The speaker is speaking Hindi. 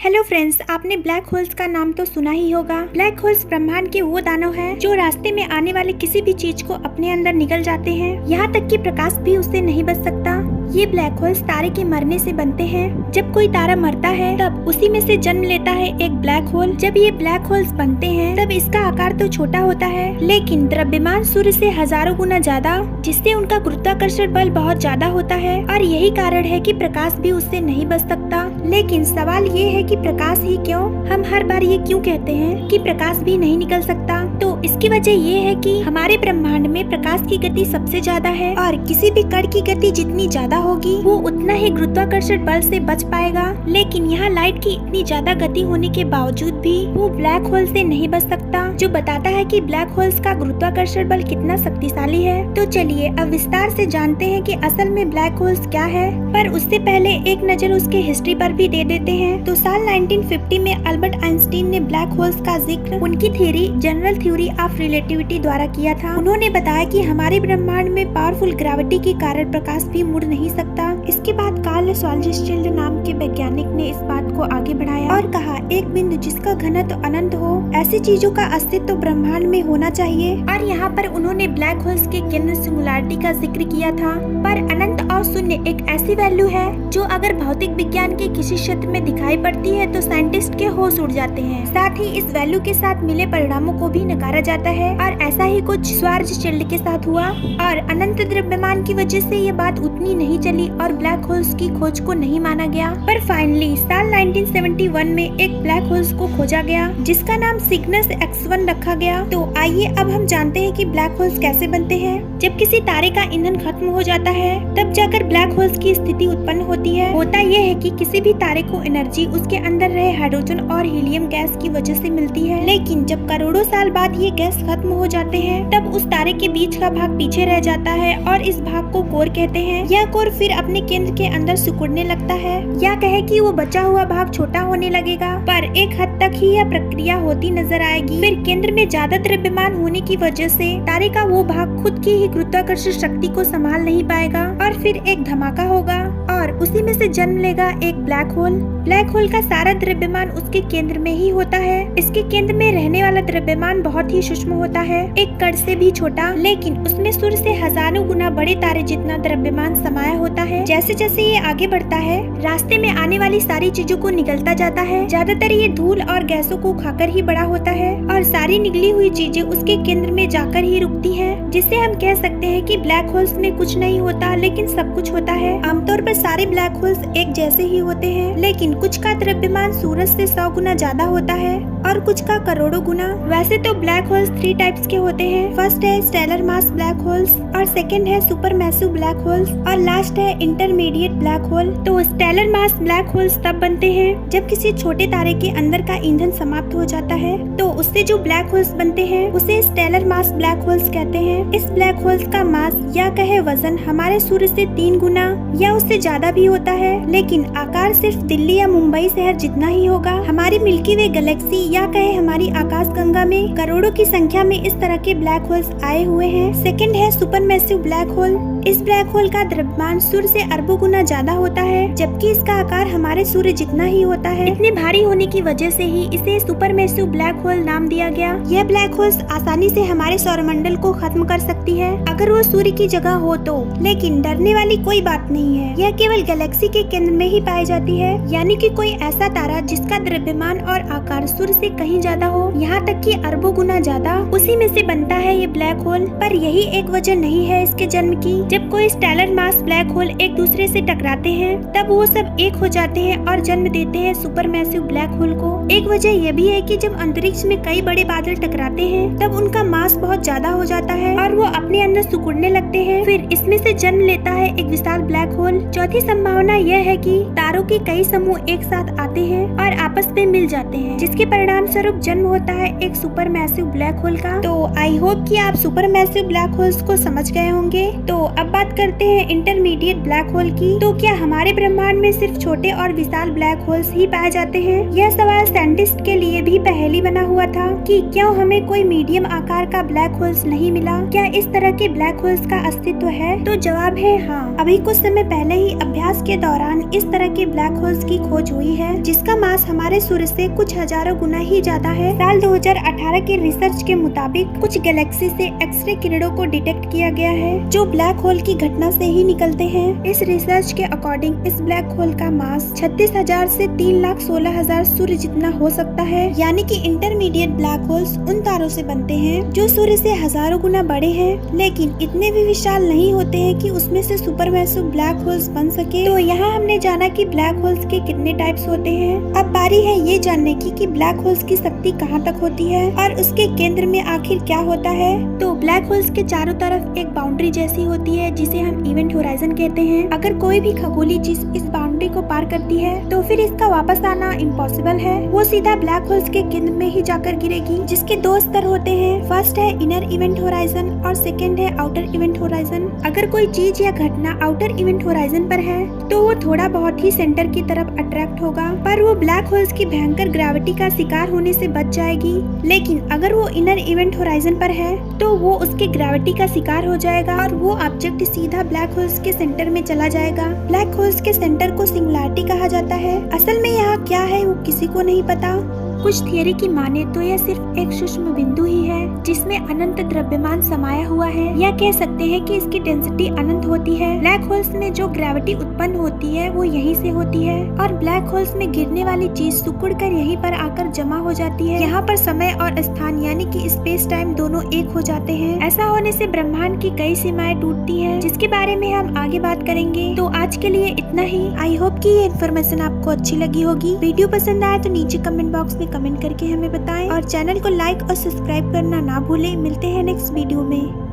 हेलो फ्रेंड्स, आपने ब्लैक होल्स का नाम तो सुना ही होगा। ब्लैक होल्स ब्रह्मांड के वो दानव हैं जो रास्ते में आने वाले किसी भी चीज को अपने अंदर निगल जाते हैं। यहाँ तक कि प्रकाश भी उससे नहीं बच सकता। ये ब्लैक होल्स तारे के मरने से बनते हैं। जब कोई तारा मरता है तब उसी में से जन्म लेता है एक ब्लैक होल। जब ये ब्लैक होल्स बनते हैं तब इसका आकार तो छोटा होता है, लेकिन द्रव्यमान सूर्य से हजारों गुना ज्यादा, जिससे उनका गुरुत्वाकर्षण बल बहुत ज्यादा होता है और यही कारण है कि प्रकाश भी उससे नहीं बच सकता। लेकिन सवाल ये है कि प्रकाश ही क्यों? हम हर बार ये क्यों कहते हैं कि प्रकाश भी नहीं निकल सकता? तो इसकी वजह ये है कि हमारे ब्रह्मांड में प्रकाश की गति सबसे ज्यादा है और किसी भी कण की गति जितनी ज्यादा होगी वो उतना ही गुरुत्वाकर्षण बल से बच पाएगा। लेकिन यहाँ लाइट की इतनी ज्यादा गति होने के बावजूद भी वो ब्लैक होल से नहीं बच सकता, जो बताता है कि ब्लैक होल्स का गुरुत्वाकर्षण बल कितना शक्तिशाली है। तो चलिए अब विस्तार से जानते हैं कि असल में ब्लैक होल्स क्या है। पर उससे पहले एक नजर उसके हिस्ट्री पर भी दे देते हैं। तो साल 1950 में अल्बर्ट आइंस्टीन ने ब्लैक होल्स का जिक्र उनकी theory general theory of relativity द्वारा किया था। उन्होंने बताया कि हमारे ब्रह्मांड में पावरफुल ग्रेविटी के कारण प्रकाश भी मुड़ नहीं सकता। इसके बाद कार्ल श्वार्ज़शिल्ड नाम के वैज्ञानिक ने इस बात को आगे बढ़ाया और कहा, एक बिंदु जिसका घनत्व अनंत हो, ऐसी चीजों का अस्तित्व ब्रह्मांड में होना चाहिए। और यहाँ पर उन्होंने ब्लैक होल्स के केंद्र सिंगुलैरिटी का जिक्र किया था। पर अनंत और शून्य एक ऐसी वैल्यू है जो अगर भौतिक विज्ञान के किसी क्षेत्र में दिखाई पड़ती है तो साइंटिस्ट के होश उड़ जाते हैं। साथ ही इस वैल्यू के साथ मिले परिणामों को भी नकारा जाता है और ऐसा ही कुछ श्वार्ज़शिल्ड के साथ हुआ और अनंत द्रव्यमान की वजह से ये बात उतनी नहीं चली और ब्लैक होल्स की खोज को नहीं माना गया। पर फाइनली साल 1971 में एक ब्लैक होल्स को खोजा गया जिसका नाम सिग्नस X1 रखा गया। तो आइए अब हम जानते हैं कि ब्लैक होल्स कैसे बनते हैं। जब किसी तारे का ईंधन खत्म हो जाता है तब जाकर ब्लैक होल्स की स्थिति उत्पन्न होती है। होता यह है कि किसी भी तारे को एनर्जी उसके अंदर रहे हाइड्रोजन और हीलियम गैस की वजह से मिलती है। लेकिन जब करोड़ों साल बाद ये गैस खत्म हो जाते हैं तब उस तारे के बीच का भाग पीछे रह जाता है और इस भाग को कोर कहते हैं। यह कोर फिर अपने केंद्र के अंदर सिकुड़ने लगता है, या कहे कि वो बचा हुआ भाग छोटा होने लगेगा। पर एक हद तक ही यह प्रक्रिया होती नजर आएगी। फिर केंद्र में ज्यादा द्रव्यमान होने की वजह से तारे का वो भाग खुद की ही गुरुत्वाकर्षण शक्ति को संभाल नहीं पाएगा और फिर एक धमाका होगा और उसी में से जन्म लेगा एक ब्लैक होल। ब्लैक होल का सारा द्रव्यमान उसके केंद्र में ही होता है। इसके केंद्र में रहने वाला द्रव्यमान बहुत ही सूक्ष्म होता है, एक कण से भी छोटा, लेकिन उसमें सूर्य से हजारों गुना बड़े तारे जितना द्रव्यमान समाया होता है। जैसे जैसे ये आगे बढ़ता है रास्ते में आने वाली सारी चीजों को निगलता जाता है। ज्यादातर ये धूल और गैसों को खाकर ही बड़ा होता है और सारी निगली हुई चीजें उसके केंद्र में जाकर ही रुकती हैं, जिससे हम कह सकते हैं कि ब्लैक होल्स में कुछ नहीं होता लेकिन सब कुछ होता है। आमतौर पर सारे ब्लैक होल्स एक जैसे ही होते हैं, लेकिन कुछ का द्रव्यमान सूरज से 100 गुना ज्यादा होता है और कुछ का करोड़ों गुना। वैसे तो ब्लैक होल्स 3 टाइप्स के होते हैं। फर्स्ट है स्टेलर मास ब्लैक होल्स और सेकंड है सुपर मैसिव ब्लैक होल्स और लास्ट है इंटरमीडिएट ब्लैक होल। तो स्टेलर मास ब्लैक होल्स तब बनते हैं जब किसी छोटे तारे के अंदर का ईंधन समाप्त हो जाता है, तो उससे जो ब्लैक होल्स बनते हैं उसे स्टेलर मास ब्लैक होल्स कहते हैं। इस ब्लैक होल्स का मास या कहे वजन हमारे सूर्य से 3 गुना या उससे ज्यादा भी होता है, लेकिन आकार सिर्फ दिल्ली या मुंबई शहर जितना ही होगा। हमारी मिल्की वे गैलेक्सी या कहे हमारी आकाश गंगा में करोड़ों की संख्या में इस तरह के ब्लैक होल्स आए हुए हैं। सेकंड है सुपरमैसिव ब्लैक होल। इस ब्लैक होल का द्रव्यमान सूर्य से अरबों गुना ज्यादा होता है, जबकि इसका आकार हमारे सूर्य जितना ही होता है। इतने भारी होने की वजह से ही इसे सुपरमैसिव ब्लैक होल नाम दिया गया। यह ब्लैक होल्स आसानी से हमारे सौरमंडल को खत्म कर सकती है अगर वो सूर्य की जगह हो तो, लेकिन डरने वाली कोई बात नहीं है। यह केवल गैलेक्सी के केंद्र में ही पाई जाती है, यानी कि कोई ऐसा तारा जिसका द्रव्यमान और आकार सूर्य से कहीं ज्यादा हो, यहाँ तक कि अरबों गुना ज्यादा, उसी में से बनता है ये ब्लैक होल। पर यही एक वजह नहीं है इसके जन्म की। जब कोई स्टेलर मास ब्लैक होल एक दूसरे से टकराते हैं तब वो सब एक हो जाते हैं और जन्म देते हैं सुपरमैसिव ब्लैक होल को। एक वजह यह भी है कि जब अंतरिक्ष में कई बड़े बादल टकराते हैं तब उनका मास बहुत ज्यादा हो जाता है और वो अपने अंदर सिकुड़ने लगते हैं। फिर इसमें से जन्म लेता है एक विशाल ब्लैक होल। चौथी संभावना यह है कि तारों के कई समूह एक साथ आते हैं और आपस में मिल जाते हैं, जिसके परिणाम स्वरूप जन्म होता है एक सुपरमैसिव ब्लैक होल का। तो आई होप कि आप सुपरमैसिव ब्लैक होल्स को समझ गए होंगे। तो अब बात करते हैं इंटरमीडिएट ब्लैक होल की। तो क्या हमारे ब्रह्मांड में सिर्फ छोटे और विशाल ब्लैक होल्स ही पाए जाते हैं? यह सवाल साइंटिस्ट के लिए भी पहेली बना हुआ था कि क्यों हमें कोई मीडियम आकार का ब्लैक होल्स नहीं मिला। क्या इस तरह के ब्लैक होल्स का अस्तित्व है? तो जवाब है हाँ। अभी कुछ समय पहले ही अभ्यास के दौरान इस तरह के ब्लैक होल्स की खोज हुई है, जिसका मास हमारे सूर्य से कुछ हजारों गुना ही ज्यादा है। साल 2018 के रिसर्च के मुताबिक कुछ गैलेक्सी से एक्सरे किरणों को डिटेक्ट किया गया है, जो ब्लैक होल की घटना से ही निकलते हैं। इस रिसर्च के अकॉर्डिंग इस ब्लैक होल का मास 36,000 से 3,16,000 सूर्य जितना हो सकता है। यानी कि इंटरमीडिएट ब्लैक होल्स उन तारों से बनते हैं जो सूर्य से हजारों गुना बड़े हैं, लेकिन इतने भी विशाल नहीं होते हैं कि उसमें से सुपरमैसिव ब्लैक होल्स बन सके। तो यहाँ हमने जाना कि ब्लैक होल्स के कितने टाइप्स होते हैं। अब बारी है ये जानने की कि ब्लैक होल्स की शक्ति कहाँ तक होती है और उसके केंद्र में आखिर क्या होता है। तो ब्लैक होल्स के चारों तरफ एक बाउंड्री जैसी होती है, जिसे हम इवेंट होराइजन कहते हैं। अगर कोई भी खगोलीय चीज इस बाउंड्री को पार करती है तो फिर इसका वापस आना इम्पॉसिबल है। वो सीधा ब्लैक होल्स के केंद्र में ही जाकर गिरेगी, जिसके दो स्तर होते हैं। फर्स्ट है इनर इवेंट होराइजन और सेकंड है आउटर इवेंट होराइजन। अगर कोई चीज या घटना आउटर इवेंट होराइजन पर है तो वो थोड़ा बहुत ही सेंटर की तरफ अट्रैक्ट होगा, पर वो ब्लैक होल्स की भयंकर ग्रेविटी का शिकार होने से बच जाएगी। लेकिन अगर वो इनर इवेंट होराइजन पर है तो वो उसके ग्रेविटी का शिकार हो जाएगा और वो ऑब्जेक्ट सीधा ब्लैक होल्स के सेंटर में चला जाएगा। ब्लैक होल्स के सेंटर को सिंगुलैरिटी कहा जाता है। असल में यहाँ क्या है वो किसी को नहीं पता। कुछ थियरी की माने तो यह सिर्फ एक सूक्ष्म बिंदु ही है जिसमें अनंत द्रव्यमान समाया हुआ है, या कह सकते हैं कि इसकी डेंसिटी अनंत होती है। ब्लैक होल्स में जो ग्रेविटी उत्पन्न होती है वो यहीं से होती है और ब्लैक होल्स में गिरने वाली चीज सिकुड़कर यहीं पर आकर जमा हो जाती है। यहाँ पर समय और स्थान यानी कि स्पेस टाइम दोनों एक हो जाते हैं। ऐसा होने से ब्रह्मांड की कई सीमाएं टूटती हैं, जिसके बारे में हम आगे बात करेंगे। तो आज के लिए इतना ही। आई होप कि ये इन्फॉर्मेशन आपको अच्छी लगी होगी। वीडियो पसंद आया तो नीचे कमेंट बॉक्स में कमेंट करके हमें बताएं और चैनल को लाइक और सब्सक्राइब करना ना भूलें। मिलते हैं नेक्स्ट वीडियो में।